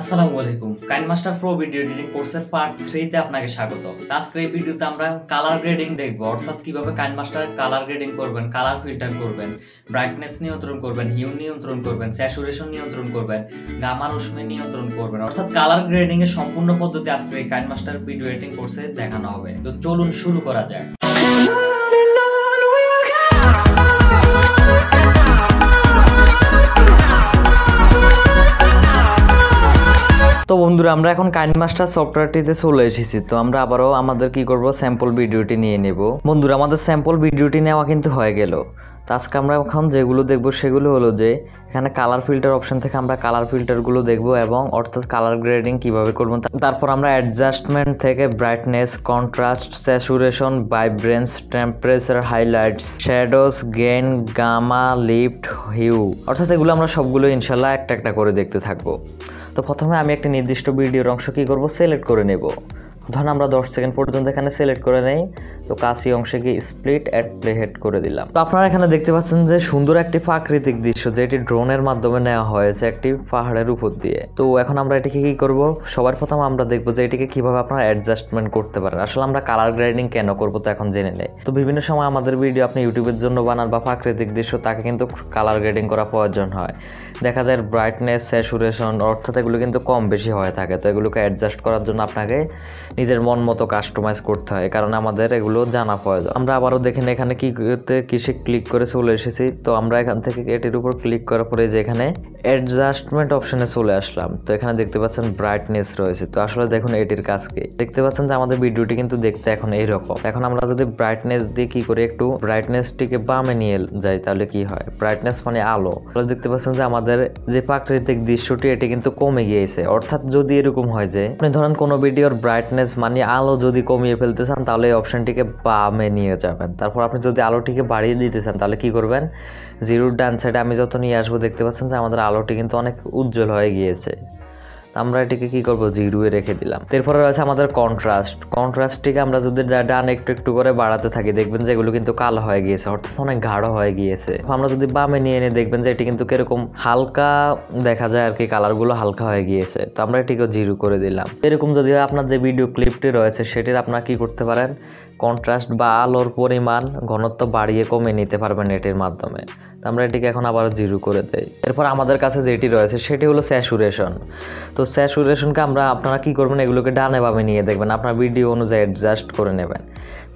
আসসালামু আলাইকুম KineMaster pro video editing কোর্সের পার্ট 3 তে আপনাকে স্বাগত। আজকের এই ভিডিওতে আমরা কালার গ্রেডিং দেখব, অর্থাৎ কিভাবে কাইনমাস্টার কালার গ্রেডিং করবেন, কালার ফিল্টার করবেন, ব্রাইটনেস নিয়ন্ত্রণ করবেন, হিউ নিয়ন্ত্রণ করবেন, স্যাচুরেশন নিয়ন্ত্রণ করবেন, গামা রশ্মি নিয়ন্ত্রণ করবেন, অর্থাৎ কালার গ্রেডিং এর সম্পূর্ণ পদ্ধতি আজকের এই কাইনমাস্টার ভিডিও এডিটিং কোর্সে দেখানো হবে। তো চলুন শুরু করা যাক। তো বন্ধুরা, আমরা এখন কাইনমাস্টার সফটওয়্যারটিতে চলে এসেছি। তো আমরা আবারও আমাদের কি করব, স্যাম্পল ভিডিওটি নিয়ে নেব। বন্ধুরা, আমাদের স্যাম্পল ভিডিওটি নেওয়া কিন্তু হয়ে গেল। তো আজকে আমরা এখন যেগুলো দেখব সেগুলো হলো যে এখানে কালার ফিল্টার অপশন থেকে আমরা কালার ফিল্টারগুলো দেখব এবং অর্থাৎ কালার গ্রেডিং কিভাবে করবেন। তারপর আমরা অ্যাডজাস্টমেন্ট থেকে brightness, contrast, saturation, vibrance, temperature, highlights, shadows, gain, gamma, lift, hue, অর্থাৎ এগুলো আমরা সবগুলো ইনশাল্লাহ একটা একটা করে দেখতে থাকবো। তো প্রথমে আমি একটা নির্দিষ্ট ভিডিওর অংশ কি করব, সিলেক্ট করে নেব। ধরুন আমরা 10 সেকেন্ড পর্যন্ত এখানে সিলেক্ট করে নেই। তো কাছি অংশে গিয়ে স্প্লিট অ্যাট প্লে হেড করে দিলাম। তো আপনারা এখানে দেখতে পাচ্ছেন যে সুন্দর একটি প্রাকৃতিক দৃশ্য, যেটি ড্রোনের মাধ্যমে নেওয়া হয়েছে একটি পাহাড়ের উপর দিয়ে। তো এখন আমরা এটিকে কি করব, সবার প্রথম আমরা দেখবো যে এটিকে কিভাবে আপনারা অ্যাডজাস্টমেন্ট করতে পারেন। আসলে আমরা কালার গ্রেডিং কেন করব তো এখন জেনে নেই। তো বিভিন্ন সময় আমাদের ভিডিও আপনি ইউটিউবের জন্য বানান বা প্রাকৃতিক দৃশ্য, তাকে কিন্তু কালার গ্রেডিং করা প্রয়োজন হয়। দেখা যায় ব্রাইটনেস, স্যাচুরেশন অর্থাৎ এগুলো কিন্তু কম বেশি হয়ে থাকে। তো এগুলোকে অ্যাডজাস্ট করার জন্য আপনাকে নিজের মন মতো কাস্টমাইজ করতে হয়, কারণ আমাদের এগুলো জানা প্রয়োজন। আমরা আবারও দেখেন এখানে কি করতে কিসে ক্লিক করে চলে এসেছি। তো আমরা এখান থেকে এটির উপর ক্লিক করার পরে যে এখানে অ্যাডজাস্টমেন্ট অপশনে চলে আসলাম। তো এখানে দেখতে পাচ্ছেন ব্রাইটনেস রয়েছে। তো আসলে দেখুন এটির কাজ কি, দেখতে পাচ্ছেন যে আমাদের ভিডিওটি কিন্তু দেখতে এখন এইরকম। এখন আমরা যদি ব্রাইটনেস দিয়ে কি করে একটু ব্রাইটনেসটিকে বামে নিয়ে যাই তাহলে কি হয়, ব্রাইটনেস মানে আলো। দেখতে পাচ্ছেন যে আমাদের যে প্রাকৃতিক দৃশ্যটি এটি কিন্তু কমে গিয়েছে। অর্থাৎ যদি এরকম হয় যে আপনি ধরেন কোনো ভিডিওর ব্রাইটনেস মানে আলো যদি কমিয়ে ফেলতে চান তাহলে এই অপশনটিকে বামে নিয়ে যাবেন। তারপর আপনি যদি আলোটিকে বাড়িয়ে দিতে চান তাহলে কি করবেন, জিরোর ডান সাইডে আমি যত নিয়ে আসবো দেখতে পাচ্ছেন যে আমাদের আলোটি কিন্তু অনেক উজ্জ্বল হয়ে গিয়েছে। আমরা এটিকে কি করব, জিরোয়ে রেখে দিলাম। এরপরে রয়েছে আমাদের কন্ট্রাস্টটিকে আমরা যদি ডান একটু একটু করে বাড়াতে থাকি দেখবেন যে এগুলো কিন্তু কালো হয়ে গিয়েছে, অর্থাৎ অনেক গাঢ় হয়ে গিয়েছে। আমরা যদি বামে নিয়ে এনে দেখবেন যে এটি কিন্তু কিরকম হালকা দেখা যায় আর কি, কালারগুলো হালকা হয়ে গিয়েছে। তো আমরা এটিকে জিরো করে দিলাম। এরকম যদি আপনার যে ভিডিও ক্লিপটি রয়েছে সেটির আপনারা কি করতে পারেন, কন্ট্রাস্ট বা আলোর পরিমাণ ঘনত্ব বাড়িয়ে কমে নিতে পারবেন এটির মাধ্যমে। তো আমরা এটিকে এখন আবার জিরো করে দেই। এরপর আমাদের কাছে যেটি রয়েছে সেটি হলো স্যাচুরেশন। তো স্যাচুরেশনকে আপনারা কি করবেন, এগুলোকে ডানে বামে নিয়ে দেখবেন, আপনার ভিডিও অনুযায়ী অ্যাডজাস্ট করে নেবেন।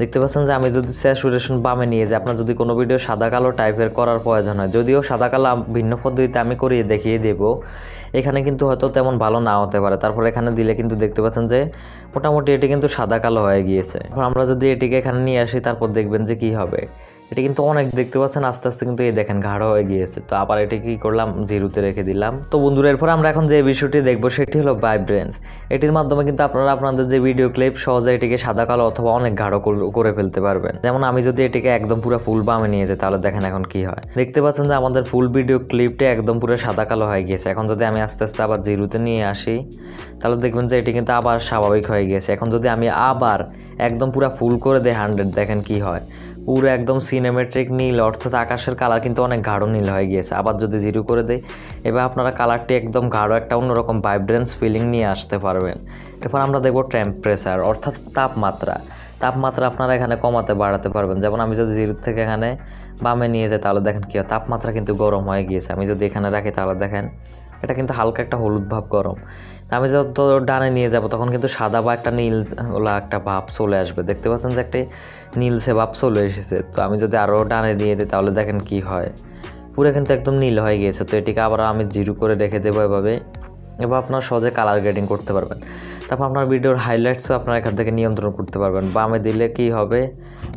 দেখতে পাচ্ছেন যে আমি যদি স্যাচুরেশন বামে নিয়ে যাই, আপনার যদি কোনো ভিডিও সাদা কালো টাইপের করার প্রয়োজন হয়, যদিও সাদা কালো ভিন্ন পদ্ধতিতে আমি করিয়ে দেখিয়ে দেবো, এখানে কিন্তু হয়তো তেমন ভালো না হতে পারে। তারপর এখানে দিলে কিন্তু দেখতে পাচ্ছেন যে মোটামুটি এটি কিন্তু সাদা কালো হয়ে গিয়েছে। আমরা যদি এটিকে এখানে নিয়ে আসি তারপর দেখবেন যে কি হবে, এটি কিন্তু অনেক দেখতে পাচ্ছেন আস্তে আস্তে কিন্তু এই দেখেন গাঢ় হয়ে গিয়েছে। তো আবার এটি কি করলাম, জিরোতে রেখে দিলাম। তো বন্ধুরা, এরপর আমরা এখন যে বিষয়টি দেখবো সেটি হলো ভাইব্রেন্স। এটির মাধ্যমে কিন্তু আপনারা আপনাদের যে ভিডিও ক্লিপ সহজে এটিকে সাদা কালো অথবা অনেক গাঢ় করে ফেলতে পারবেন। যেমন আমি যদি এটিকে একদম পুরো ফুল বামে নিয়ে যাই তাহলে দেখেন এখন কি হয়, দেখতে পাচ্ছেন যে আমাদের ফুল ভিডিও ক্লিপটি একদম পুরো সাদা কালো হয়ে গিয়েছে। এখন যদি আমি আস্তে আস্তে আবার জিরোতে নিয়ে আসি তাহলে দেখবেন যে এটি কিন্তু আবার স্বাভাবিক হয়ে গিয়েছে। এখন যদি আমি আবার একদম পুরো ফুল করে দেই 100, দেখেন কি হয়, পুরো একদম সিনেমেট্রিক নীল, অর্থাৎ আকাশের কালার কিন্তু অনেক গাঢ় নীল হয়ে গিয়েছে। আবার যদি জিরো করে দেই, এবার আপনারা কালারটি একদম গাঢ় একটা অন্যরকম ভাইব্রেন্স ফিলিং নিয়ে আসতে পারবেন। এরপর আমরা দেখব টেম্পারেচার, অর্থাৎ তাপমাত্রা আপনারা এখানে কমাতে বাড়াতে পারবেন। যেমন আমি যদি জিরো থেকে এখানে বামে নিয়ে যাই তাহলে দেখেন কি হয়, তাপমাত্রা কিন্তু গরম হয়ে গিয়েছে। আমি যদি এখানে রাখি তাহলে দেখেন এটা কিন্তু হালকা একটা হলুদ ভাব গরম। আমি যত ডানে নিয়ে যাব তখন কিন্তু সাদা বা একটা নীল ওলা একটা ভাব চলে আসবে। দেখতে পাচ্ছেন যে একটি নীলসে ভাব চলে এসেছে। তো আমি যদি আরও ডানে দিয়ে দিই তাহলে দেখেন কি হয়, পুরো কিন্তু একদম নীল হয়ে গিয়েছে। তো এটিকে আবার আমি জিরো করে রেখে দেবো এভাবে। এবার আপনার সহজে কালার গ্রেডিং করতে পারবেন। তারপর আপনার ভিডিওর হাইলাইটসও আপনারা এখান থেকে নিয়ন্ত্রণ করতে পারবেন। বামে দিলে কি হবে,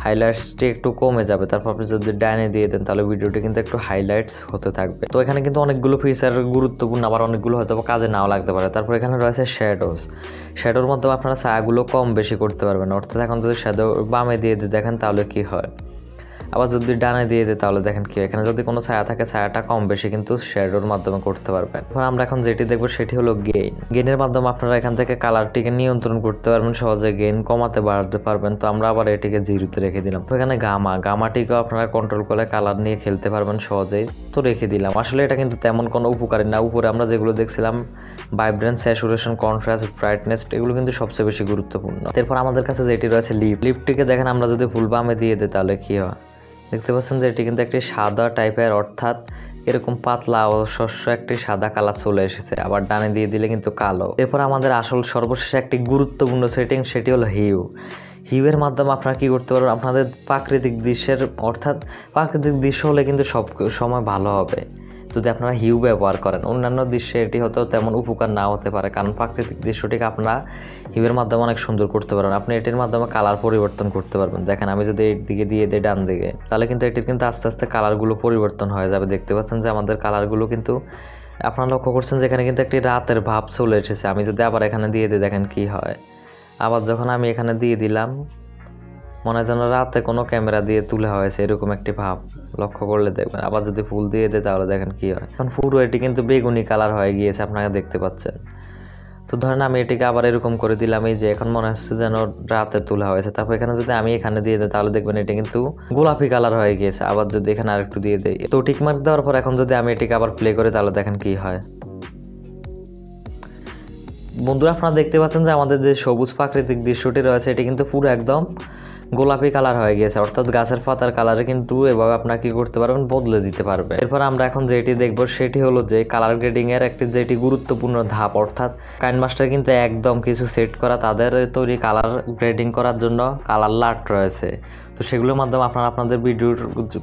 হাইলাইটসটি একটু কমে যাবে। তারপর আপনি যদি ডাইনে দিয়ে দেন তাহলে ভিডিওটি কিন্তু একটু হাইলাইটস হতে থাকবে। তো এখানে কিন্তু অনেকগুলো ফিচার গুরুত্বপূর্ণ, আবার অনেকগুলো হয়তো কাজে নাও লাগতে পারে। তারপর এখানে রয়েছে শ্যাডোর মাধ্যমে আপনারা ছায়াগুলো কম বেশি করতে পারবেন। অর্থাৎ এখন যদি শ্যাডো বামে দিয়ে দেখেন তাহলে কি হয়, আবার যদি ডানে দিয়ে দিই তাহলে দেখেন কি, এখানে যদি কোনো ছায়া থাকে ছায়াটা কম বেশি কিন্তু শ্যাডোর মাধ্যমে করতে পারবেন। আমরা এখন যেটি দেখবো সেটি হলো গেইনের মাধ্যমে আপনারা এখান থেকে কালারটিকে নিয়ন্ত্রণ করতে পারবেন, সহজে গেইন কমাতে বাড়াতে পারবেন। তো আমরা আবার এটিকে জিরোতে রেখে দিলাম। তো এখানে গামাটিকেও আপনারা কন্ট্রোল করে কালার নিয়ে খেলতে পারবেন সহজেই। তো রেখে দিলাম। আসলে এটা কিন্তু তেমন কোনো উপকারী না। উপরে আমরা যেগুলো দেখছিলাম ভাইব্রেন্স, স্যাচুরেশন, কন্ট্রাস্ট, ব্রাইটনেস এগুলো কিন্তু সবচেয়ে বেশি গুরুত্বপূর্ন। এরপর আমাদের কাছে যেটি রয়েছে লিপটিকে দেখেন আমরা যদি ফুল বামে দিয়ে দিই তাহলে কী হয়, দেখতে পাচ্ছেন যে এটি কিন্তু একটি সাদা টাইপের, অর্থাৎ এরকম পাতলা অস্বস্য একটি সাদা কালার চলে এসেছে। আবার ডানে দিয়ে দিলে কিন্তু কালো। এরপর আমাদের আসল সর্বশেষে একটি গুরুত্বপূর্ণ সেটিং, সেটি হলো হিউয়ের মাধ্যমে আপনারা কী করতে পারবেন, আপনাদের প্রাকৃতিক দৃশ্যের, অর্থাৎ প্রাকৃতিক দৃশ্য হলে কিন্তু সব সময় ভালো হবে যদি আপনারা হিউ ব্যবহার করেন। অন্যান্য দৃশ্যে এটি হয়তো তেমন উপকার নাও হতে পারে, কারণ প্রাকৃতিক দৃশ্যটিকে আপনারা হিউয়ের মাধ্যমে অনেক সুন্দর করতে পারবেন। আপনি এটির মাধ্যমে কালার পরিবর্তন করতে পারবেন। দেখেন আমি যদি এর দিকে দিয়ে দিই ডান দিকে, তাহলে কিন্তু এটির কিন্তু আস্তে আস্তে কালারগুলো পরিবর্তন হয়ে যাবে। দেখতে পাচ্ছেন যে আমাদের কালারগুলো কিন্তু আপনারা লক্ষ্য করছেন যে এখানে কিন্তু একটি রাতের ভাব চলে এসেছে। আমি যদি আবার এখানে দিয়ে দিই দেখেন কি হয়। আবার যখন আমি এখানে দিয়ে দিলাম মনে হয় যেন রাতে কোনো ক্যামেরা দিয়ে তুলে হয়েছে এরকম একটি ভাব লক্ষ্য করলে দেখবেন। আবার যদি ফুল দিয়ে দেয় তাহলে দেখেন কি হয়। এখন পুরো এটি কিন্তু বেগুনি কালার হয়ে গিয়েছে, আপনারা দেখতে পাচ্ছেন। তো ধরেন আমি এটিকে আবার এরকম করে দিলাম, এই যে এখন মনে হচ্ছে যেন রাতে তোলা হয়েছে। তারপর এখানে যদি আমি এখানে দিয়ে দিই তাহলে দেখবেন এটি কিন্তু গোলাপি কালার হয়ে গিয়েছে। আবার যদি এখানে আরেকটু দিয়ে দিই, তো টিকমার্ক দেওয়ার পর এখন যদি আমি এটিকে আবার প্লে করি তাহলে দেখেন কি হয়। বন্ধুরা আপনারা দেখতে পাচ্ছেন যে আমাদের যে সবুজ প্রাকৃতিক দৃশ্যটি রয়েছে এটি কিন্তু পুরো একদম গোলাপি কালার হয়ে গিয়েছে, অর্থাৎ গাছের পাতার কালারে কিন্তু এভাবে আপনারা কি করতে পারবেন, বদলে দিতে পারবে। এরপর আমরা এখন যেটি দেখব সেটি হলো যে কালার গ্রেডিং এর একটি যেটি গুরুত্বপূর্ণ ধাপ, অর্থাৎ কাইনমাস্টার কিন্তু একদম কিছু সেট করা তাদের তৈরি কালার গ্রেডিং করার জন্য কালার লাট রয়েছে। তো সেগুলোর মাধ্যমে আপনারা আপনাদের ভিডিওর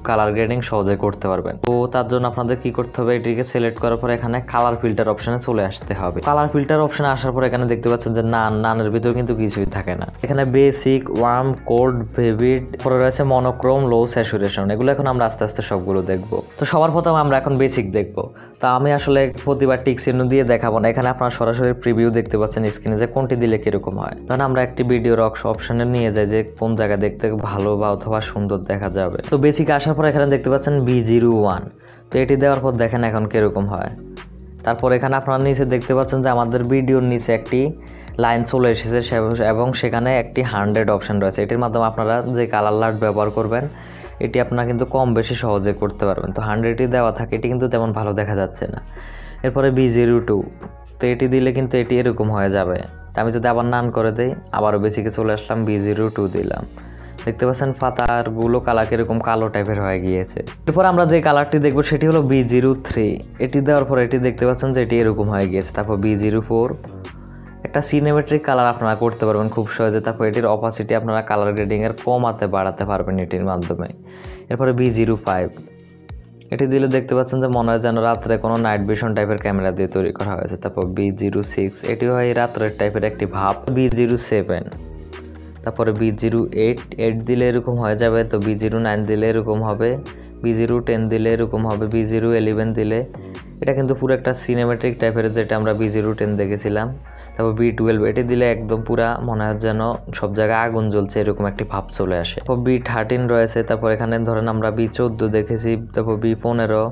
কালার গ্রেডিং সহজে করতে পারবেন। তো তার জন্য আপনাদের কি করতে হবে, এটিকে সিলেক্ট করার পর এখানে কালার ফিল্টার অপশনে চলে আসতে হবে। কালার ফিল্টার অপশনে আসার পর এখানে দেখতে পাচ্ছেন যে নানের ভিতরে কিন্তু কিছুই থাকে না। এখানে বেসিক, ওয়ার্ম, কোল্ড, ভিভিড, পরে রয়েছে মনোক্রোম, লো, স্যাচুরেশন। এগুলো এখন আমরা আস্তে আস্তে সবগুলো দেখবো। তো সবার প্রথমে আমরা এখন বেসিক দেখবো। তো আমি আসলে প্রতিবার টিক চিহ্ন দিয়ে দেখাবো না, এখানে আপনারা সরাসরি প্রিভিউ দেখতে পাচ্ছেন স্ক্রিনে যে কোনটি দিলে কিরকম হয়। তখন আমরা একটি ভিডিওর অপশনে নিয়ে যাই যে কোন জায়গায় দেখতে ভালো বা অথবা সুন্দর দেখা যাবে। তো বেসিক আসার পর এখানে দেখতে পাচ্ছেন B01। তো এটি দেওয়ার পর দেখেন এখন কিরকম হয়। তারপর এখানে আপনারা নিচে দেখতে পাচ্ছেন যে আমাদের ভিডিওর নিচে একটি লাইন চলে এসেছে এবং সেখানে একটি 100 অপশন রয়েছে। এটির মাধ্যমে আপনারা যে কালার লাইট ব্যবহার করবেন এটি আপনারা কিন্তু কম বেশি সহজে করতে পারবেন। তো 100ই দেওয়া থাকে, এটি কিন্তু তেমন ভালো দেখা যাচ্ছে না। এরপরে B02, তো এটি দিলে কিন্তু এটি এরকম হয়ে যাবে। তো আমি যদি আবার নান করে দিই, আবারও বেসিকে চলে আসলাম, B02 দিলাম। দেখতে পাচ্ছেন পাতারগুলো কালার কিরকম কালো টাইপের হয়ে গিয়েছে। এরপর আমরা যে কালারটি দেখব সেটি হলো B03। এটি দেওয়ার পর এটি দেখতে পাচ্ছেন যে এটি এরকম হয়ে গিয়েছে। তারপর B04, একটা সিনেমেট্রিক কালার আপনারা করতে পারবেন খুব সহজে। তারপর এটির অপাসিটি আপনারা কালার গ্রেডিংয়ের কমাতে বাড়াতে পারবেন এটির মাধ্যমে। এরপরে B05, এটি দিলে দেখতে পাচ্ছেন যে মনে হয় যেন রাত্রে কোনো নাইট ভিশন টাইপের ক্যামেরা দিয়ে তৈরি করা হয়েছে। তারপর B06, এটি হয় রাত্রের টাইপের একটি ভাব। B07, তারপরে B08 দিলে এরকম হয়ে যাবে। তো B09 দিলে এরকম হবে, B010 দিলে এরকম হবে, B011 দিলে এটা কিন্তু পুরো একটা সিনেমেট্রিক টাইপের, যেটা আমরা B010 দেখেছিলাম। তারপর B12, এটি দিলে একদম পুরা মনে হয় যেন সব জায়গায় আগুন জ্বলছে এরকম একটি ভাব চলে আসে। তারপর B13 রয়েছে। তারপর এখানে ধরেন আমরা B14 দেখেছি। তারপর B15,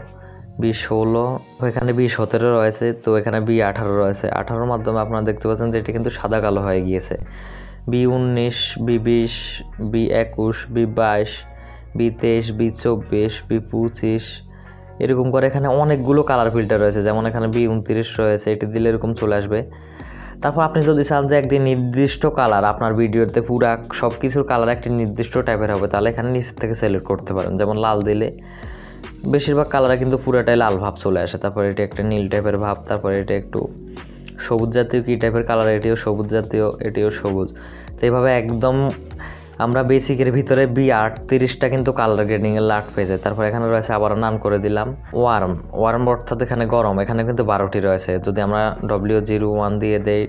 B16, এখানে B17 রয়েছে। তো এখানে B18 রয়েছে। 18-র মাধ্যমে আপনারা দেখতে পাচ্ছেন যে এটি কিন্তু সাদা কালো হয়ে গিয়েছে। B19, B20, B21, B22, B23, B24, B25, এরকম করে এখানে অনেকগুলো কালার ফিল্টার রয়েছে। যেমন এখানে B29 রয়েছে, এটি দিলে এরকম চলে আসবে। তারপর আপনি যদি চান যে একদিন নির্দিষ্ট কালার আপনার ভিডিওতে পুরা সব কিছুর কালার একটি নির্দিষ্ট টাইপের হবে, তাহলে এখানে নিচের থেকে সিলেক্ট করতে পারেন। যেমন লাল দিলে বেশিরভাগ কালারে কিন্তু পুরোটাই লাল ভাব চলে আসে। তারপর এটি একটা নীল টাইপের ভাব। তারপর এটা একটু সবুজ জাতীয় কী টাইপের কালার, এটিও সবুজ জাতীয়, এটিও সবুজ। তো এইভাবে একদম আমরা বেসিকের ভিতরে B38টা কিন্তু কালার গ্রেডিংয়ের লাট পেয়েছে। তারপর এখানে রয়েছে আবারও নান করে দিলাম ওয়ার্ম অর্থাৎ এখানে গরম। এখানে কিন্তু 12টি রয়েছে। যদি আমরা W01 দিয়ে দেই,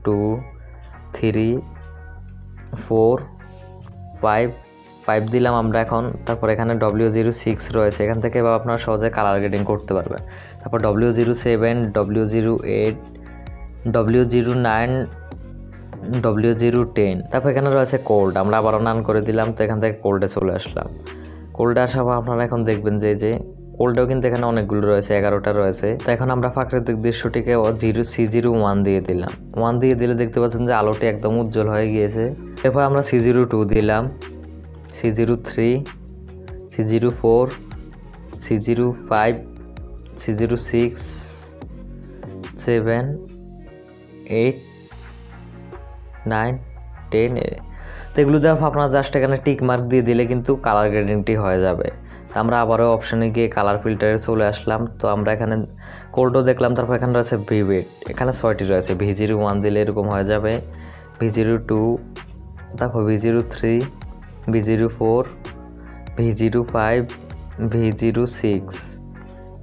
2, 3, 4, 5 দিলাম আমরা এখন। তারপর এখানে W06 রয়েছে, এখান থেকে আপনারা সহজে কালার গ্রেডিং করতে পারবেন। তারপর W07, W08, W09, W010। তারপর এখানে রয়েছে কোল্ড, আমরা আবারও নান করে দিলাম। তো এখান থেকে কোল্ডে চলে আসলাম। কোল্ডে আসার পর আপনারা এখন দেখবেন যে কোল্ডেও কিন্তু এখানে অনেকগুলো রয়েছে, 11টা রয়েছে। তো এখন আমরা প্রাকৃতিক দৃশ্যটিকে C01 দিয়ে দিলাম। 1 দিয়ে দিলে দেখতে পাচ্ছেন যে আলোটি একদম উজ্জ্বল হয়ে গিয়েছে। এরপর আমরা C02 দিলাম, C03, C04, C05, C06, 7, 8 9 10 তো এগুলো দেওয়ার পর আপনারা জাস্ট এখানে টিক মার্ক দিয়ে দিলে কিন্তু কালার গ্রেডিংটি হয়ে যাবে। তো আমরা আবারও অপশানে গিয়ে কালার ফিল্টারে চলে আসলাম। তো আমরা এখানে কোডও দেখলাম, তারপর এখানে রয়েছে ভিভিড, এখানে 6টি রয়েছে। V01 দিলে এরকম হয়ে যাবে, V02, তারপর V03, V04, V05, V06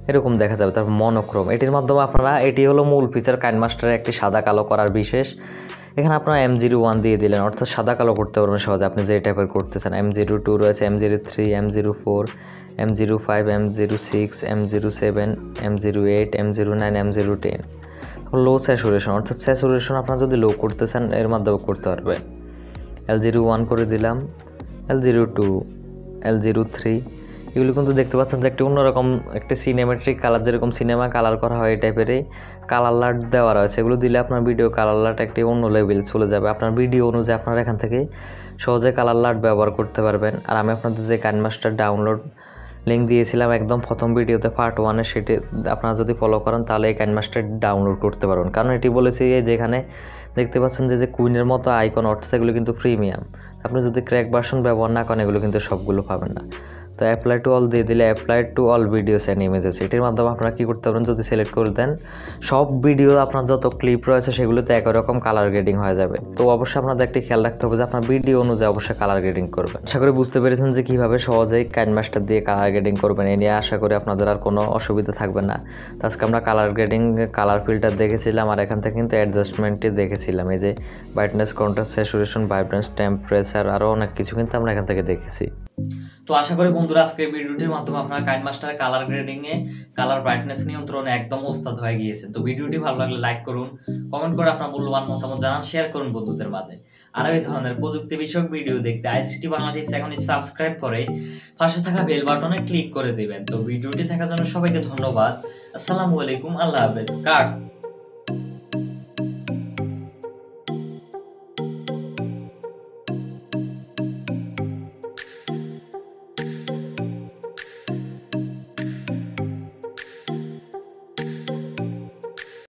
এরকম দেখা যাবে। তারপর মনোক্রোম, এটির মাধ্যমে আপনারা, এটি হলো মূল ফিচার কাইনমাস্টারের একটি সাদা কালো করার বিশেষ। এখানে আপনারা M01 দিয়ে দিলেন, অর্থাৎ সাদা কালো করতে পারবেন সহজে আপনি যে টাইপের করতেছেন। M02 রয়েছে, M03, M04, M05, M06, M07, M08, M09, M010। লো স্যাচুরেশন, অর্থাৎ স্যাচুরেশন আপনারা যদি লো করতেছেন এর মাধ্যমে করতে পারবেন। L01 করে দিলাম, L02, L03, এগুলো কিন্তু দেখতে পাচ্ছেন যে একটি অন্যরকম একটি সিনেমেট্রিক কালার, যেরকম সিনেমা কালার করা হয় এই টাইপেরই কালার লাট দেওয়া রয়েছে। এগুলো দিলে আপনার ভিডিও কালার লাট একটি অন্য লেভেল চলে যাবে। আপনার ভিডিও অনুযায়ী আপনারা এখান থেকে সহজে কালার লাট ব্যবহার করতে পারবেন। আর আমি আপনাদের যে কাইনমাস্টার ডাউনলোড লিঙ্ক দিয়েছিলাম একদম প্রথম ভিডিওতে পার্ট 1-এ, সেটি আপনারা যদি ফলো করেন তাহলে এই কাইনমাস্টার ডাউনলোড করতে পারবেন। কারণ এটি বলেছি যেখানে দেখতে পাচ্ছেন যে কুইনের মতো আইকন, অর্থাৎ এগুলো কিন্তু প্রিমিয়াম। আপনি যদি ক্র্যাক ভার্সন ব্যবহার না করেন এগুলো কিন্তু সবগুলো পাবেন না। তো অ্যাপ্লাই টু অল দিয়ে দিলে apply to all videos and images, এটির মাধ্যমে আপনারা কী করতে পারেন, যদি সিলেক্ট করে দেন সব ভিডিও আপনার যত ক্লিপ রয়েছে সেগুলোতে একই রকম কালার গ্রেডিং হয়ে যাবে। তো অবশ্যই আপনাদের একটি খেয়াল রাখতে হবে যে আপনার ভিডিও অনুযায়ী অবশ্যই কালার গ্রেডিং করবেন। আশা করি বুঝতে পেরেছেন যে কীভাবে সহজেই কাইনমাস্টার দিয়ে কালার গ্রেডিং করবেন। এ নিয়ে আশা করি আপনাদের আর কোনো অসুবিধা থাকবে না। তো আজকে আমরা কালার গ্রেডিং, কালার ফিল্টার দেখেছিলাম, আর এখান থেকে কিন্তু অ্যাডজাস্টমেন্টটি দেখেছিলাম। এই যে brightness, contrast, saturation, vibrance, temperature, আরও অনেক কিছু কিন্তু আমরা এখান থেকে দেখেছি। তো আশা করি বন্ধুরা আজকের ভিডিওটির মাধ্যমে আপনারা কাইনমাস্টার কালার গ্রেডিং এ কালার ব্রাইটনেস নিয়ন্ত্রণে একদম ওস্তাদ হয়ে গিয়েছেন। তো ভিডিওটি ভালো লাগলে লাইক করুন, কমেন্ট করে আপনার মূল্যবান মতামত জানান, শেয়ার করুন বন্ধুদের মাঝে। আর এই ধরনের প্রযুক্তি বিষয়ক ভিডিও দেখতে আইসিটি বাংলা টিপস এখনই সাবস্ক্রাইব করে পাশে থাকা বেল বাটনে ক্লিক করে দিবেন। তো ভিডিওটি দেখার জন্য সবাইকে ধন্যবাদ। আসসালামু আলাইকুম, আল্লাহ হাফেজ, কাট।